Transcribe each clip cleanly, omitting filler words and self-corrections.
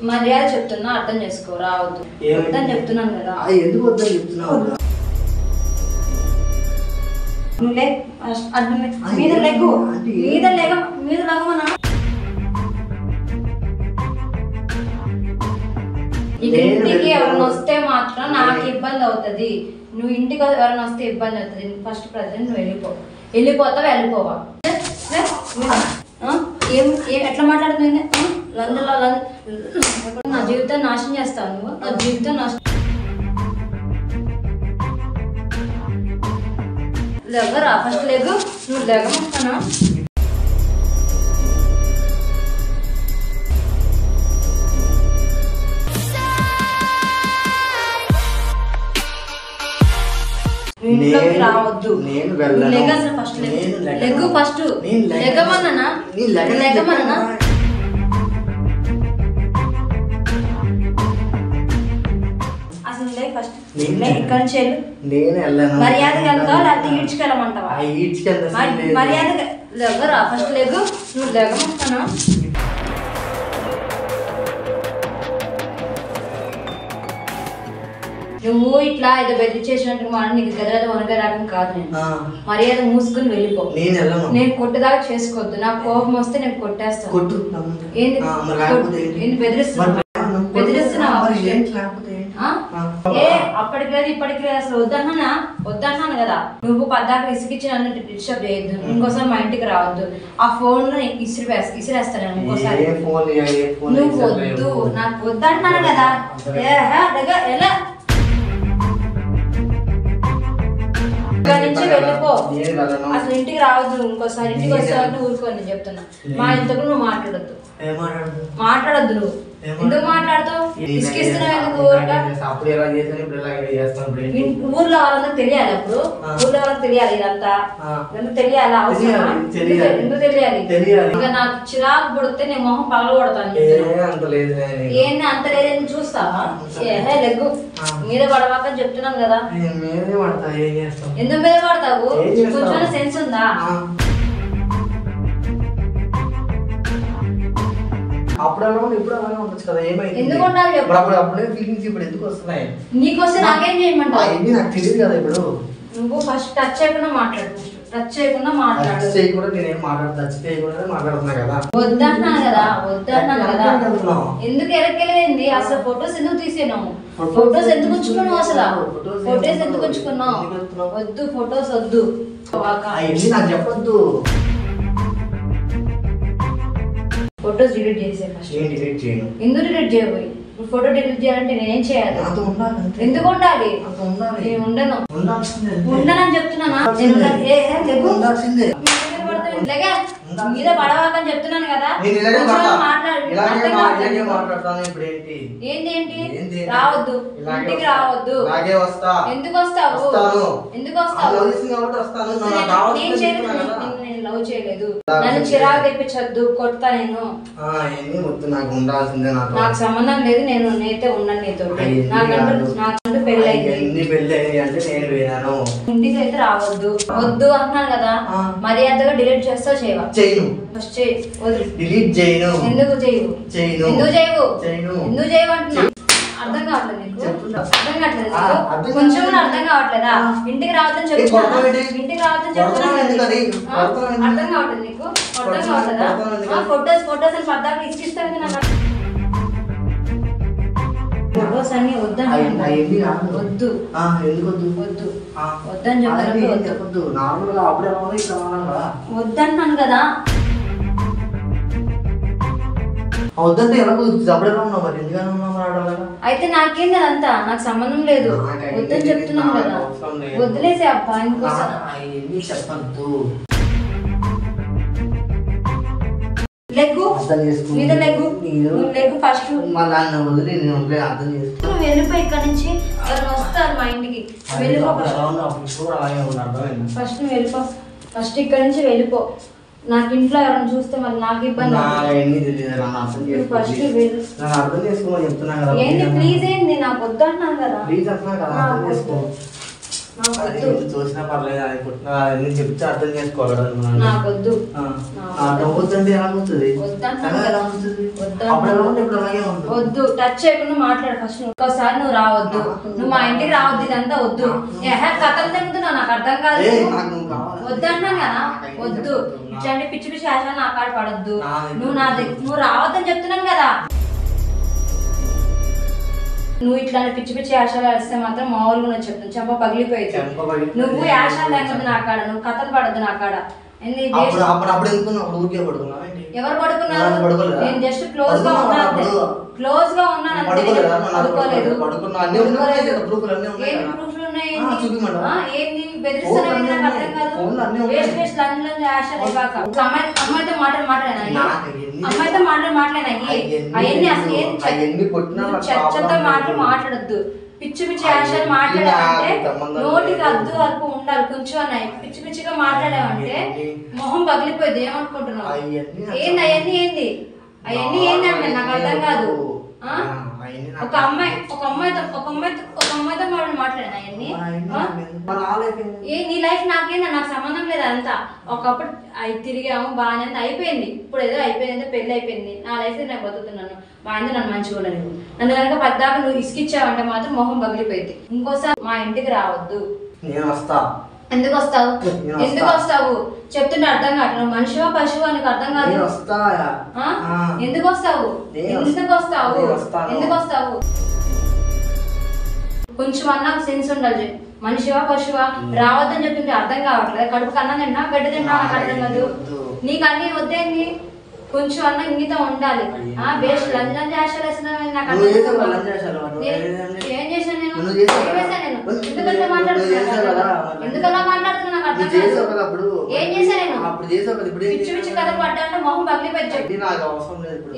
మర్యాద చెప్తున్నా అర్థం చేసుకో రావద్దు వద్దని చెప్తున్నాను కదా ఎందుకు వద్దని చెప్తున్నావు మీద లెగ్గు మీద లెగమనా ఇంటికి ఎవరైనా వస్తే మాత్రం నాకు ఇబ్బంది అవుతుంది నువ్వు ఇంటికి ఎవరైనా వస్తే ఇబ్బంది అవుతుంది ఫస్ట్ ప్రజెంట్ నువ్వు వెళ్ళిపోతావా వెళ్ళిపోవా ఏం ఎట్లా మాట్లాడుతుంది నా జీవితాన్ని నాశనం చేస్తావు నువ్వు నా జీవితం నాశనం లేవరా ఫస్ట్ లేగు నువ్వు లేగమొస్తానా ఇంట్లోకి రావద్దు ఫస్ట్ లెగ్గు ఫస్ట్ లెగమన్నా అసలు ఫస్ట్ ఇక్కడ నుంచి మర్యాదగా వెళ్తావా లేకపోతే ఈడ్చుకెళ్ళమంటావా మర్యాదగా లెగ్గరా ఫస్ట్ లెగ్గు నువ్వు లెగమొస్తానా నువ్వు ఇట్లా ఏదో బెదిరించేసినట్టు మాట నీకు గదరాద వనగా రావడం కాదు నేను మర్యాద మూసుకుని వెళ్ళిపో నేను కొట్టేదాకా చేసుకోవద్దు నాకు కోపం వస్తే నేను కొట్టేస్తాను ఏంది బెదిరిస్తున్నావు అప్పటికి లేదు ఇప్పటికి లేదు అసలు వద్దన్నాను కదా నువ్వు పద్దాక ఇసుకిచ్చి నన్ను డిస్టర్బ్ చేయొద్దు ఇంకోసారి మా ఇంటికి రావద్దు ఆ ఫోన్ లో ఇసిరేస్తాను ఇంకోసారి నువ్వు వద్దు నాకు వద్దన్నాను కదా ఎలా నుంచి వెళ్ళిపో అసలు ఇంటికి రావద్దు ఇంకోసారి ఇంటికి వస్తావని ఊరుకో నేను చెప్తున్నా మా ఇంతకు నువ్వు మాట్లాడొద్దు నువ్వు ఎందుకు మాట్లాడుతావు ఇసుకిస్తున్నావు ఎందుకు ఊర్లో వాళ్ళందరూ తెలియాలి అప్పుడు ఊర్లో వాళ్ళకి తెలియాలి ఇదంతా తెలియాలి అవసరం ఎందుకు తెలియాలి ఇంకా నాకు చిరాకు పుడితే నేను మొహం పగలగొడతాను ఏంది అంత లేదని చూస్తావా లెగ్గు మీద పడవాక చెప్తున్నాను కదా ఎందుకు మీద పడతావు కొంచెం సెన్స్ ఉందా ఎందుకు ఉండాలి నీకు వస్తే నాకేం చేయమంటావు నువ్వు ఫస్ట్ టచ్ చేయకుండా మాట్లాడు వద్దన్నాను కదా ఎందుకు ఎరకెళ్ళేది అసలు ఫొటోస్ ఎందుకు తీసేనావు ఫొటోస్ ఎందుకు ఉంచుకున్నావు అసలు ఫొటోస్ ఎందుకు ఉంచుకున్నావు వద్దు ఫొటోస్ వద్దు చెప్పొద్దు ఫొటోస్ డిలీట్ చేసే ఫస్ట్ ఎందుకు డిలీట్ చేయబోయి ఫోటో డిలీట్ చేయాలంటే నేనేం చేయాలి ఎందుకు ఉండాలి నేను ఉండనని చెప్తున్నానా మీద పడవాకని చెప్తున్నాను కదా ఏంటి రావద్దు ఇంటికి రావద్దు ఎందుకు వస్తావు నేను లవ్ చేయలేదు నన్ను చిరాకు తెప్పించొద్దు కొడతా నేను నాకు సంబంధం లేదు నేనైతే ఉన్నాను నీతో నాకంటూ పెళ్ళి ఇంటికి అయితే రావద్దు వద్దు అంటున్నాను కదా మర్యాదగా డిలీట్ చేస్తావు చేయవా ఫస్ట్ డిలీట్ చేయను ఎందుకు చేయవు అంటున్నా అర్థం కావట్లేదు నీకు కొంచెం కూడా అర్థం కావట్లేదా ఇంటికి రావద్దని చెప్తున్నా అర్థం కావట్లేదు నీకు అర్థం కావట్లేదా ఫొటోస్ అని పద్దాక ఇచ్చిస్తాను నాకు ఫొటోస్ అన్ని వద్దని వద్దన్నాను కదా అయితే నాకేం అదంతా నాకు సంబంధం లేదు వద్దని చెప్తున్నాను కదా వదిలేసే అబ్బా ఇంకోసం లెగ్గు మీద లెగ్గు ఫస్ట్ నువ్వు వెళ్ళిపోయి ఇక్కడ నుంచి ఎవరు వస్తారు మా ఇంటికి వెళ్ళిపో ఫస్ట్ నువ్వు వెళ్ళిపో ఫస్ట్ ఇక్కడ నుంచి వెళ్ళిపో నాకు ఇంట్లో ఎవరైనా చూస్తే మరి నాకు ఇబ్బంది ఏంటి ప్లీజ్ ఏంటి నాకు వద్దు అంటున్నాను కదా చూసినా పర్లేదు అనుకుంటున్నా అన్ని చెప్తే అర్థం చేసుకోవాలి. నాకొద్దు. వద్దంటే ఎలా అవుతుంది? వద్దు, టచ్ చేయకుండా మాట్లాడు ఫస్ట్. ఒక్కసారి నువ్వు రావద్దు, నువ్వు మా ఇంటికి రావద్దు, ఇదంతా వద్దు. కథలు తిరుగుతున్నావు, నాకు అర్థం కాదు. వద్దన్నాను కదా, వద్దు. ఇట్లాంటి పిచ్చి పిచ్చి ఆశలు నా కాడ పడొద్దు. నువ్వు రావద్దని చెప్తున్నాను కదా. నువ్వు ఇట్లాంటి పిచ్చి పిచ్చి యాశాలు వేస్తే మాత్రం మామూలుగా నేను చెప్తాను, చెంప పగిలిపోయింది. నువ్వు యాశాలు లేకపోతే నా కాడ, నువ్వు కథలు పడద్దు నా కాడ. ఎవరు పడుకున్నారు? నేను జస్ట్ క్లోజ్ గా ఉన్నాను, క్లోజ్ గా ఉన్నాను. పడుకోలేదు. ఏంటి ప్రూఫ్లు ఉన్నాయి? ఏంటి బెదిరిస్తున్నావు? నాకు అర్థం కాదు. వేస్ట్ వేస్ట్ లంచ్ యాశాలు ఇవ్వక. అమ్మాయితో మాట్లాడినా, అమ్మాయితో మాట్లాడినా అవన్నీ అసలు ఏం చర్చతో మాట్లాడద్దు. పిచ్చి పిచ్చి యాశాలు మాట్లాడావంటే నోటికి అద్దు అల్పు ఉండాలి కొంచెం అన్నాయి. పిచ్చి పిచ్చిగా మాట్లాడావంటే మొహం పగిలిపోయింది. ఏమనుకుంటున్నావు? ఏంది అవన్నీ? ఏంది అవన్నీ? ఏంటంటే నాకు అర్థం కాదు. ఒక అమ్మాయితో మాట్లాడినా అవన్నీ. నీ లైఫ్ నాకేందా? నాకు సంబంధం లేదు అంతా. ఒకప్పుడు అవి తిరిగాము బాగానే అయిపోయింది. ఇప్పుడు ఏదో అయిపోయింది, పెళ్లి అయిపోయింది. నా లైఫ్ నేను బతుకుతున్నాను. మా ఆయన నన్ను మంచిగా ఉండను. నన్ను కనుక పద్దాక నువ్వు ఇసుకిచ్చావంటే మాత్రం మొహం పగిలిపోయింది. ఇంకోసారి మా ఇంటికి రావద్దు. నేను వస్తా. ఎందుకు వస్తావు? ఎందుకు వస్తావు చెప్తుంటే అర్థం కాదు. నువ్వు మనిషివా పశువా నీకు అర్థం కాదు. ఎందుకు వస్తావు? ఎందుకు వస్తావు? కొంచెం అన్నా సెన్స్ ఉండాలి. మనిషివా పశువా? రావద్దని చెప్తుంటే అర్థం కావట్లేదు. కడుపు కన్నా తిన్నా గడ్డి తిన్నా నాకు అర్థం కాదు. నీకు అన్ని వద్దేంది? కొంచెం అన్న ఇంగితం ఉండాలి. బేస్ట్ లంచ్ యాశాలు వేస్తున్నావు. నాకు ఏం చేశాను నేను? ఎందుకలా మాట్లాడుతున్నా? ఎందుకలా మాట్లాడుతున్నా నాకు అర్థం కాదు. ఏం చేశా నేను? పిచ్చి పిచ్చి కథలు పడ్డా మొహం పగిలిపోయి చెప్పి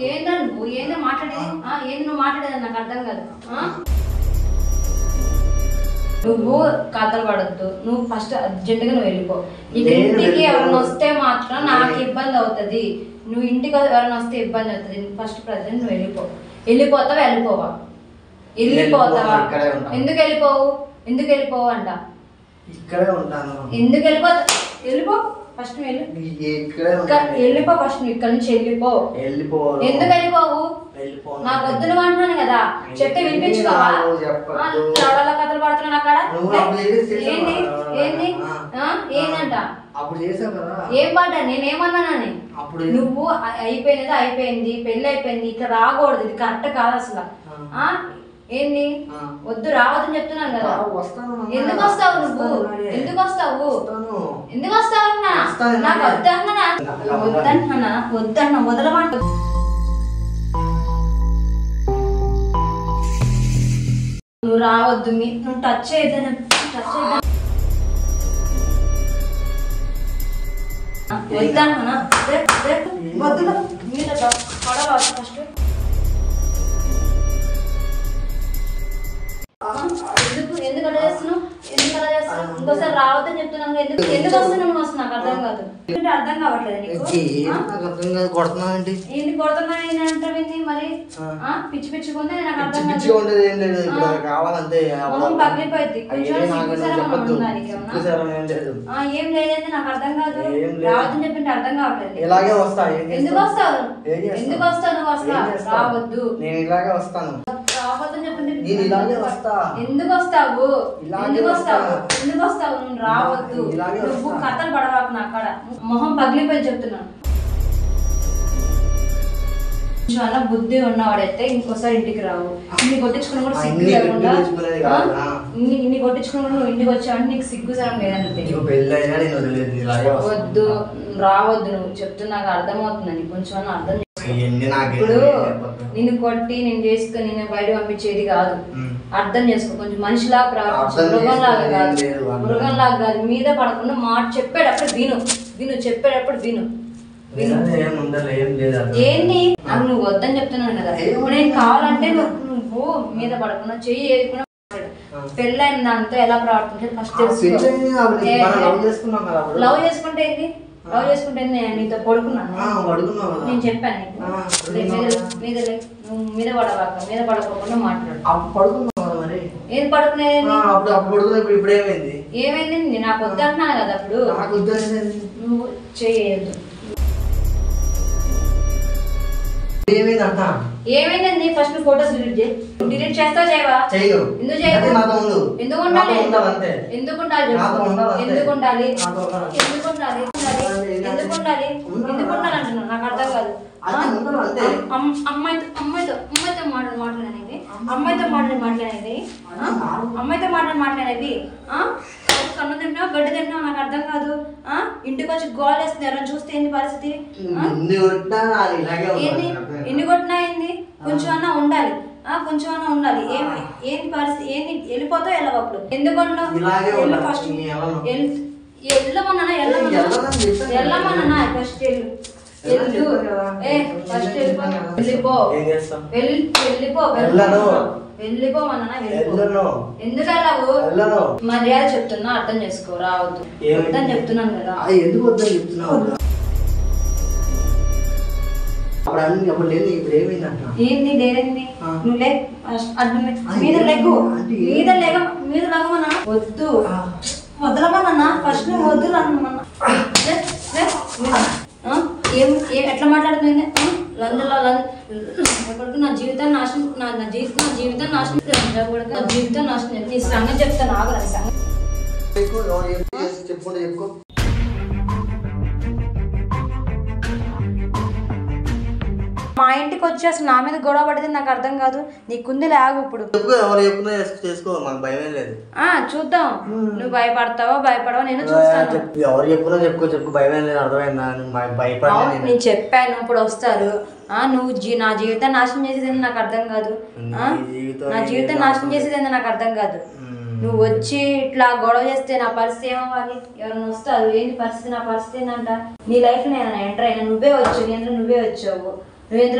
ఏంటో నువ్వు ఏందో మాట్లాడేది? ఏంది నువ్వు మాట్లాడేది? నాకు అర్థం కాదు. నువ్వు కథలు పడద్దు. నువ్వు ఫస్ట్ అర్జెంటుగా నువ్వు వెళ్ళిపో. ఇంటికి ఎవరైనా వస్తే మాత్రం నాకు ఇబ్బంది అవుతుంది. నువ్వు ఇంటికి ఎవరైనా వస్తే ఇబ్బంది అవుతుంది. ఫస్ట్ ప్రజెంట్ నువ్వు వెళ్ళిపోతావా? వెళ్ళిపోవా? ఎందుకు వెళ్ళిపోవు అంట. ఇక్కడే ఉంటాను. ఎందుకు వెళ్ళిపో ఫస్ట్. వెళ్ళిపో ఫస్ట్. నువ్వు ఇక్కడ నుంచి వెళ్ళిపో. ఎందుకు వెళ్ళిపోవు? నాకు వద్దు నువ్వు అంటున్నాను కదా. చెప్తే వినిపించుకోవా? లవడాల కథలు పడుతున్నాను అక్కడ. ఏంది ఏంది ఏందంట? ఏం పడ్డా? నేనేమన్నానని? నువ్వు అయిపోయినది అయిపోయింది, పెళ్లి అయిపోయింది, ఇక్కడ రాకూడదు. ఇది కరెక్ట్ కాదు అసలు. ఏంది? వద్దు రావద్దని చెప్తున్నాను కదా. ఎందుకు వస్తావు నువ్వు? ఎందుకు వస్తావు? నాకు వద్దన్నా వదలమంట. నువ్వు రావద్దు. నువ్వు టచ్ చేయద్దని వద్దన్నా. వద్దు మీద పడవ ఫస్ట్. ఎందుకు అలా చేస్తున్నావు? ఇంకోసారి రావద్దని చెప్తున్నాను. ఎందుకు వస్తున్నావు? నాకు అర్థం కాదు. అర్థం కావట్లేదు నీకు? ఏంది కొడుతున్నా ఏంటంటే మరి పిచ్చి పిచ్చుకుంటే నాకు అర్థం మొహం పగిలిపోయింది. ఏం లేదంటే నాకు అర్థం కాదు. రావద్దని చెప్పింటే అర్థం కావట్లేదు. ఎందుకు వస్తావు? ఎందుకు వస్తావు? నువ్వు వస్తా రావద్దు. రావద్దని చెప్పింది ఎందుకు వస్తావు? నువ్వు రావద్దు. నువ్వు కథలు పడవాకు నా కాడ. మొహం పగిలిపోయి చెప్తున్నాను. చాలా బుద్ధి ఉన్నవాడైతే ఇంకోసారి ఇంటికి రావు. ఇన్ని కొట్టించుకుని కూడా సిగ్గు లేకుండా ఇన్ని కొట్టించుకుని కూడా నువ్వు ఇంటికి వచ్చావంటే నీకు సిగ్గు సరం లేదంటే వద్దు. రావద్దు. నువ్వు చెప్తున్నా అర్థమవుతుందని కొంచెం అర్థం. ఇప్పుడు నిన్ను కొట్టి నేను చేసుకుని నేను బయట పంపించేది కాదు. అర్థం చేసుకో. కొంచెం మనిషిలాగా ప్రవర్తించు. మృగంలాగా కాదు. మీద పడకుండా మాట చెప్పేటప్పుడు చెప్పేటప్పుడు విను. ఏంటి నాకు నువ్వు వద్దని చెప్తున్నాను కదా. నేను కావాలంటే నువ్వు మీద పడకుండా చెయ్యి ఏదుకున్నా పెళ్ళైన దాంతో ఎలా ప్రవర్తించాలి ఫస్ట్ తెలుసుకో. లవ్ చేసుకుంటే ఏంటి? నేను నీతో పడుకున్నాను. నేను చెప్పాను నీకు మీద పడవాక. మీద పడకోకుండా మాట్లాడు. ఏం పడుకునేది అప్పుడు పడుకున్నా ఇప్పుడు ఏమైంది ఏమైంది నాకు వద్దంటున్నాను కదా అప్పుడు నాకు వద్దు నువ్వు చేయదు ఏమైందంట ఏమైందండి ఫస్ట్ నువ్వు ఫోటోస్ డిలీట్ చేస్తావా చేయవా చెయ్యు ఎందుకు చేయవు ఎందుకు ఉండాలి ఎందుకు ఉండాలి ఎందుకు ఉండాలి ఎందుకు ఉండాలి ఎందుకు ఉండాలి ఎందుకు ఉండాలి అంటున్నావు నాకు అర్థం కాదు అమ్మాయితో మాట్లాడేది కన్ను తింటున్నావు గడ్డి తింటున్నావు నాకు అర్థం కాదు ఇంటికి వచ్చి గోల్ వేస్తుంది ఎవరైనా చూస్తే ఏంది పరిస్థితి ఎన్ని కొట్టినా ఏంది కొంచెం అన్నా ఉండాలి కొంచెం అన్నా ఉండాలి ఏంది పరిస్థితి ఏంది వెళ్ళిపోతావు వెళ్ళవు అప్పుడు ఎందుకు ఫస్ట్ వెళ్ళమన్నా ఫస్ట్ వెళ్ళిపోమన్నా ఎందుకు వెళ్ళావు మర్యాద చెప్తున్నా అర్థం చేసుకో రావద్దు వద్దని చెప్తున్నాను కదా ఎందుకు వద్దని చెప్తున్నావు ఏంది లేదండి నువ్వు మీద లెగ్గు మీద లెగమన్నా వద్దు వదలమన్నా ఫస్ట్ నువ్వు వద్దు అన్నమన్నా ఎట్లా మాట్లాడుతుంది నా జీవితం నాశనం నా జీవితం నాశనం నీ సంగతి చెప్తాను ఆగరా చెప్పుకో మా ఇంటికి వచ్చి అసలు నా మీద గొడవ పడితే నాకు అర్థం కాదు నీకుంది లాగు ఇప్పుడు చూద్దాం నువ్వు భయపడవా నేను చూస్తాను ఎవరు చెప్పుకున్నా చెప్పు భయం లేదు అర్థమైందా నేను చెప్పాను ఇప్పుడు వస్తారు నువ్వు నా జీవితం నాశనం చేసేది నాకు అర్థం కాదు నా జీవితం నాశనం చేసేది నాకు అర్థం కాదు నువ్వు వచ్చి ఇట్లా గొడవ చేస్తే నా పరిస్థితి ఏమవ్వాలి ఎవరైనా వస్తారు ఏంటి పరిస్థితి నా పరిస్థితి ఏంటంట నీ లైఫ్ నేను ఎంటర్ అయినా నువ్వే వచ్చావు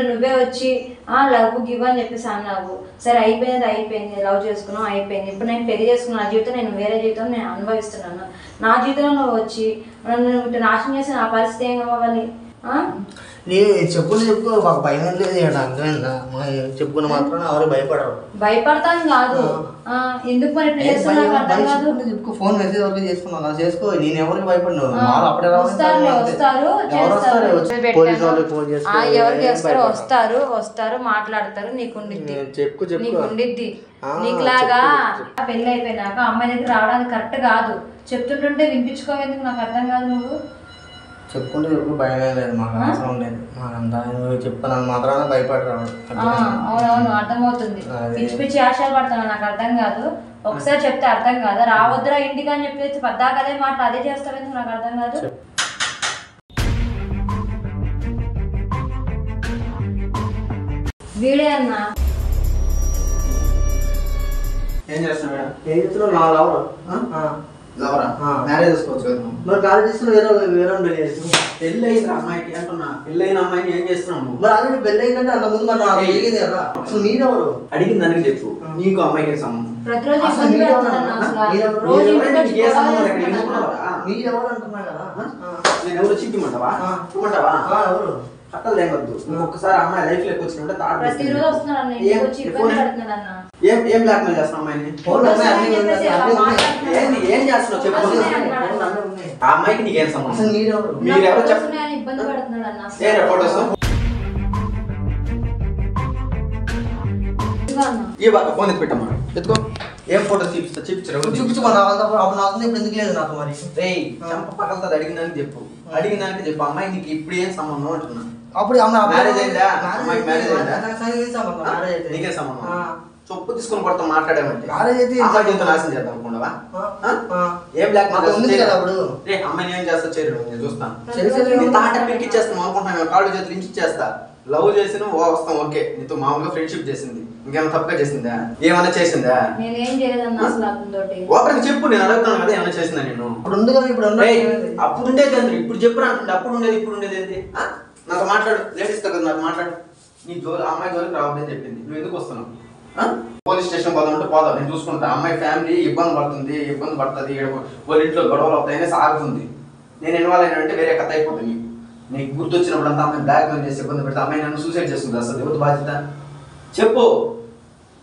నువ్వే వచ్చి లవ్ గివ్ అని చెప్పేసి అన్నావు సరే అయిపోయింది లవ్ చేసుకున్నావు అయిపోయింది ఇప్పుడు నేను పెళ్లి చేసుకున్నాను నా జీవితం నేను వేరే జీవితం నేను అనుభవిస్తున్నాను నా జీవితంలో నువ్వు వచ్చి నన్ను నాశనం చేసి నా పరిస్థితి ఏం కావాలి చెప్పుకో మాకు భయం లేదు అర్థమైందా చెప్పుకున్న మాత్రం ఎవరు భయపడరు భయపడతాను కాదు ఎందుకు చెప్పుకో ఫోన్ మెసేజ్ వరకు చేసుకున్నావు అలా చేసుకో నేను ఎవరికి భయపడను అప్పుడే వస్తారు మాట్లాడతారు నీకుండిద్ది చెప్పు నీకుండిద్ది నీకులాగా పెళ్లి అయిపోయినాక అమ్మాయి దగ్గర రావడానికి కరెక్ట్ కాదు చెప్తుంటుంటే వినిపించుకోవేందుకు నాకు అర్థం కాదు నువ్వు చెప్పుకుంటే చెప్పు భయమే లేదు మాకు అవసరం లేదు మాకంతా చెప్పుకున్నాను మాత్రాన భయపడరావు అవునవును అర్థమవుతుంది పిచ్చి ఆశలు పడతాను నాకు అర్థం కాదు ఒకసారి చెప్తే అర్థం కాదు రావద్దురా ఇంటికి అని చెప్పేసి పద్దాక అదే మాట అదే చేస్తావేందుకు నాకు అర్థం కాదు వీడే అన్నా ఏం చేస్తున్నావు నా లవరా మ్యారేజ్ చేసుకోవచ్చు కదా మరి కాలేజ్ చేస్తున్నా వేరే పెళ్ళి అయింది అమ్మాయికి అంటున్నా పెళ్ళి అయిన అమ్మాయిని ఏం చేస్తున్నాము మరి ఆల్రెడీ పెళ్ళి అయిందంటే అంత ముందు మరి నాకు అడిగింది కదా అసలు మీరెవరు అడిగింది దానికి చెప్పు నీకు అమ్మాయికి సంబంధం మీరెవరు అంటున్నా కదా నేను ఎవరు చిక్కిమంటావా ఎవరు కట్టలు లేవద్దు నువ్వు ఒక్కసారి అమ్మాయి లైఫ్ లోకి వచ్చినట్టే ఏం బ్లాక్ మెయిల్ చేస్తున్నావు అమ్మాయిని ఏం చేస్తున్నావు చెప్పు ఆ అమ్మాయికి నీకేం సంబంధం మీరెవరు చెప్పండి ఫోటోస్ ఈ బాగా ఫోన్ ఎత్తి పెట్టమ్మా ఎత్తుకో ఏం ఫోటోస్ చూపించమన్నా అప్పుడు నాకు ఇప్పుడు ఎందుకు లేదు నాకు మరి చంప పగలతో అడిగినానికి చెప్పు అమ్మాయి నీకు ఇప్పుడు ఏం సంబంధం అంటున్నా అప్పుడు మ్యారేజ్ అయిందా అమ్మాయికి మ్యారేజ్ అయిందా నీకే సంబంధం చొప్పు తీసుకుని కొడతా మాట్లాడేమంటే అమ్మాయి జీవితం నాశనం చేద్దాం అనుకున్నావా ఏం బ్లాక్ అప్పుడు అమ్మాయిని ఏం చేస్తా చేయరు నేను చూస్తాను తాట పిక్కిచ్చేస్తాను అనుకుంటున్నాను కాళ్ళు చేతులు ఇంచిచ్చేస్తా లవ్ చేసిన వస్తాం ఓకే నీతో మామూలుగా ఫ్రెండ్షిప్ చేసింది ఇంకేమైనా తప్పుగా చేసిందా ఏమైనా చేసిందా ఒకరికి చెప్పు నేను అడుగుతాను కదా ఏమైనా చేసిందా నేను అప్పుడు ఉండేది అందరు ఇప్పుడు చెప్పు అంటుండే అప్పుడు ఉండేది ఏంటి నాతో మాట్లాడు లేడీస్ కదా నాకు మాట్లాడు నీ అమ్మాయి జోలికి రావద్దని చెప్పింది నువ్వు ఎందుకు వస్తున్నావు పోలీస్ స్టేషన్ పోదామంటే పోదాం నేను చూసుకుంటా అమ్మాయి ఫ్యామిలీ ఇబ్బంది పడుతుంది వాళ్ళ ఇంట్లో గొడవలు అవుతాయని సాగుతుంది నేను ఇన్వాల్వ్ అయినా వేరే కథ అయిపోతుంది నీకు గుర్తొచ్చినప్పుడు అంతా అమ్మాయి బ్లాక్ మెయిల్ చేసి ఇబ్బంది పెడితే అమ్మాయి నన్ను సూసైడ్ చేస్తుంది అసలు ఎవరు బాధ్యత చెప్పు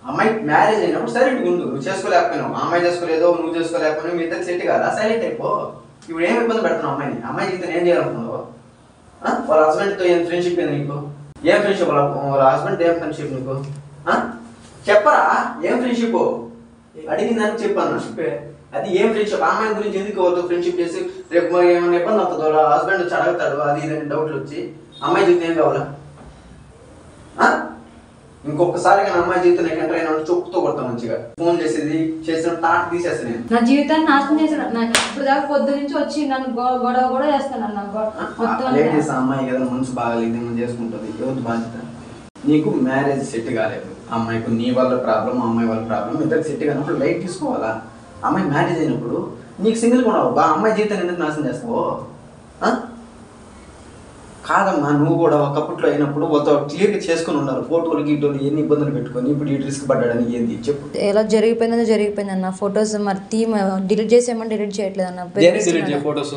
అమ్మాయి మ్యారేజ్ అయినప్పుడు సైలెంట్గా ఉండు. నువ్వు చేసుకోలేకపోయినావు, అమ్మాయి చేసుకోలేదో నువ్వు చేసుకోలేకపోయినావు, మీ ఇద్దరు సెట్ కాదా, సైలెంట్ అయిపో. ఇప్పుడు ఏమి ఇబ్బంది పెడుతున్నావు అమ్మాయిని? అమ్మాయి జీవితం ఏం చేయాలనుకున్నావు? వాళ్ళ హస్బెండ్తో ఏం ఫ్రెండ్షిప్ ఏంది నీకు? ఏం ఫ్రెండ్షిప్? వాళ్ళ హస్బెండ్ ఏం ఫ్రెండ్షిప్ నీకు? చెప్పరా ఏం ఫ్రెండ్షిప్? అడిగిన దానికి చెప్పాను. అది ఏం ఫ్రెండ్షిప్? అమ్మాయి గురించి ఎందుకు వాళ్ళతో ఫ్రెండ్షిప్ చేసి రేపు ఏమైనా ఇబ్బంది అవుతుందో, వాళ్ళ హస్బెండ్ వచ్చి అడుగుతాడు, అది ఇదని డౌట్లు వచ్చి అమ్మాయి జీవితం ఏం కావాలా? ఇంకొకసారి కానీ అమ్మాయి జీవితం ఎంటర్ అయినా చెప్పుతో కొడతాను మంచిగా. ఫోన్ చేసేది చేసిన తాట తీసేస్తాను నేను. నా జీవితాన్ని నాశనం చేసిన నాకు ఇప్పుడు దాకా పొద్దు నుంచి వచ్చి నన్ను గొడవ కూడా చేస్తాను. అమ్మాయి కదా మనసు బాగాలేదు, మనం చేసుకుంటుంది, ఎవరు బాధ్యత? నీకు మ్యారేజ్ సెట్ కాలేదు, అమ్మాయికి నీ వల్ల ప్రాబ్లం, అమ్మాయి వాళ్ళ ప్రాబ్లం, ఇద్దరికి సెట్ కానప్పుడు లైట్ తీసుకోవాలా? అమ్మాయి మ్యారేజ్ అయినప్పుడు నీకు సింగిల్గా ఉన్నావు, అమ్మాయి జీవితాన్ని ఎందుకు నాశనం చేస్తావు? కాదమ్మా, నువ్వు కూడా ఒకప్పట్లో అయినప్పుడు వాళ్ళతో క్లియర్గా చేసుకుని ఉండాలి. ఫోటోలు గీటోలు ఎన్ని ఇబ్బందులు పెట్టుకొని ఇప్పుడు ఈ రిస్క్ పడ్డాడని ఏంది చెప్పు. ఎలా జరిగిపోయిందో జరిగిపోయింది అన్న. ఫొటోస్ మరి డిలీట్ చేసేయమని డిలీట్ చేయట్లేదు అన్న. దేనికి డిలీట్ చేయ ఫొటోస్?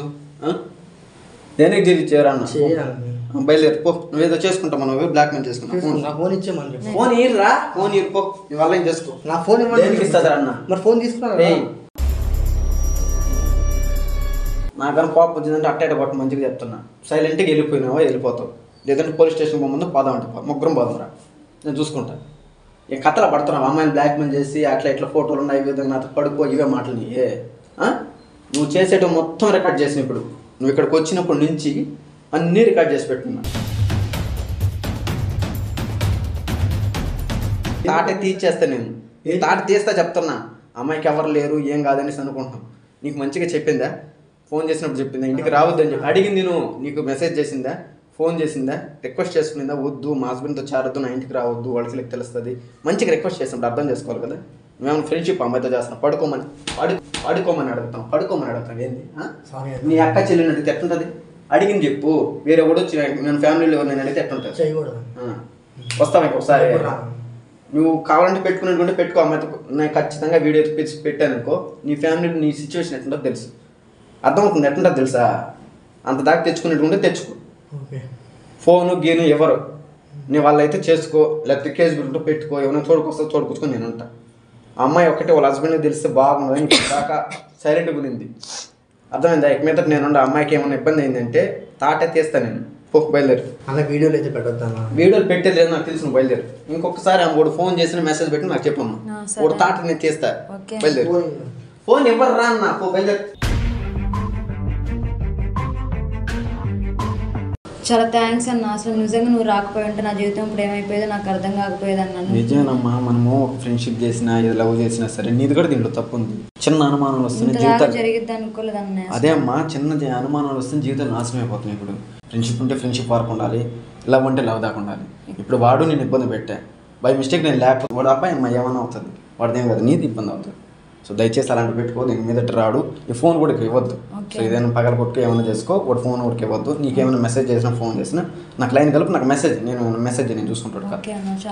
దేనికి డిలీట్ చేయరా అన్న? బయలుదేరి పో, నువ్వేదో చేసుకుంటావు, మనం బ్లాక్ మెయిల్ చేసుకుంటాం. ఫోన్ ఇచ్చేమని ఫోన్ ఇర్రా, ఫోన్ ఇరుపో, నీ వల్ల ఏం చేసుకో. నా ఫోన్ దేనికి ఇస్తుందా అన్న? మరి ఫోన్ తీసుకున్నా. నాకన్నా కోపం వచ్చిందంటే అట్టేట కొట్ట మంచిగా చెప్తున్నా. సైలెంట్గా వెళ్ళిపోయినావా వెళ్ళిపోతావు, లేదంటే పోలీస్ స్టేషన్ పోముందు పోదాం అంటే ముగ్గురం పోదాంరా, నేను చూసుకుంటాను. ఈ కథలు పడుతున్నావు, అమ్మాయిని బ్లాక్మెయిల్ చేసి అట్లా ఇట్లా ఫోటోలు ఉన్నాయి, ఈ విధంగా నాతో పడుకో, ఇవే మాటలు నీయే. నువ్వు చేసేటప్పుడు మొత్తం రికార్డ్ చేసిన, ఇప్పుడు నువ్వు ఇక్కడికి వచ్చినప్పటి నుంచి అన్నీ రికార్డ్ చేసి పెట్టుకున్నా. తాటే తీసేస్తా నేను, తాట తీస్తా చెప్తున్నా. అమ్మాయికి ఎవరు లేరు ఏం కాదనేసి అనుకుంటున్నాం. నీకు మంచిగా చెప్పిందా? ఫోన్ చేసినప్పుడు చెప్పిందా? ఇంటికి రావద్దని చెప్పి అడిగింది నువ్వు, నీకు మెసేజ్ చేసిందా, ఫోన్ చేసిందా, రిక్వెస్ట్ చేసుకునిందా? వద్దు మా హస్బెండ్తో చేరద్దు, నా ఇంటికి రావద్దు, వాళ్ళకి తెలుస్తుంది. మంచిగా రిక్వెస్ట్ చేసినప్పుడు అర్థం చేసుకోవాలి కదా. మేము ఫ్రెండ్షిప్ అమ్మాయితో చేస్తున్నాం, పడుకోమని అడుగుతాం ఏంది? నీ అక్క చెల్లిని అడిగితే ఎట్లుంటుంది? అడిగింది చెప్పు. వేరే కూడా వచ్చి నేను ఫ్యామిలీలో ఎవరు అడిగితే ఎట్లుంటుంది? వస్తావు ఇంకొకసారి. నువ్వు కావాలంటే పెట్టుకున్నటువంటి పెట్టుకో అమ్మాయితో. నేను ఖచ్చితంగా వీడియో పెట్టాను అనుకో, నీ ఫ్యామిలీలో నీ సిచ్యువేషన్ ఎట్లుంటుందో తెలుసు, అర్థమవుతుంది. ఎట్లుంటుందో తెలుసా? అంత దాకా తెచ్చుకునేటువంటి తెచ్చుకో. ఫోను గీను ఎవరు నీ వాళ్ళైతే చేసుకో, లేకపోతే కేసు బిల్లుతో పెట్టుకో. ఏమైనా తోడుకొచ్చుకొని నేను ఉంటా. అమ్మాయి ఒకటే వాళ్ళ హస్బెండ్కి తెలిస్తే బాగుండదు. ఇంకొక సైలెంట్గా ఉంది, అర్థమైందా? ఇక మీద నేను అమ్మాయికి ఏమైనా ఇబ్బంది అయిందంటే తాటే తీస్తాను నేను. పో బయలుదేరు. అలా వీడియోలు అయితే పెట్టొద్దా? వీడియోలు పెట్టేది లేదు నాకు తెలుసు, బయలుదేరు. ఇంకొకసారి ఆమె ఫోన్ చేసిన మెసేజ్ పెట్టి నాకు చెప్పమ్మా, ఒక తాట నేను తీస్తా. బయలుదేరు. ఫోన్ ఎవరు రా అన్న, పో బయలుదేరు. చాలా థ్యాంక్స్ అన్న. అసలు నిజంగా నువ్వు రాకపోయి ఉంటే నా జీవితం ఇప్పుడు ఏమైపోయేదో నాకు అర్థం కాకపోయేది అన్న. నిజమేనమ్మా, మనము ఒక ఫ్రెండ్షిప్ చేసినా లవ్ చేసినా సరే నీది కూడా దీంట్లో తప్పు ఉంది. చిన్న అనుమానాలు వస్తున్నాయి, జీవితం జరిగిద్ది అనుకోలేదు అన్న. అదే అమ్మా, చిన్న అనుమానాలు వస్తే జీవితం నాశనం అయిపోతుంది. ఇప్పుడు ఫ్రెండ్షిప్ ఉంటే ఫ్రెండ్షిప్ వరకు ఉండాలి, లవ్ అంటే లవ్ దాకా ఉండాలి. ఇప్పుడు వాడు నేను ఇబ్బంది పెట్టా, బై మిస్టేక్ నేను లేకపోతే వాడు అబ్బాయి అమ్మాయి ఏమైనా అవుతుంది, వాడిదేం కదా నీది ఇబ్బంది అవుతుంది. సో దయచేసి అలాంటి పెట్టుకో, నేను మీదట రాడు. ఈ ఫోన్ కూడా ఇవ్వద్దు. సో ఏదైనా పగల కొట్టుకు ఏమైనా చేసుకో, వాడు ఫోన్ కూడా ఇవ్వద్దు. నీకేమైనా మెసేజ్ చేసినా ఫోన్ చేసినా నాకు లైన్ కలిపి నాకు మెసేజ్, నేను చూసుకుంటాడు కదా.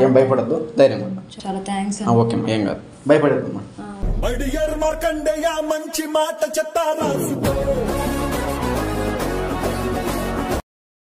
ఏం భయపడద్దు, ధైర్యం ఉందా. చాలా థ్యాంక్స్. ఓకే ఏం కాదు, భయపడద్దమ్మా. మంచి మాట చెప్తారా.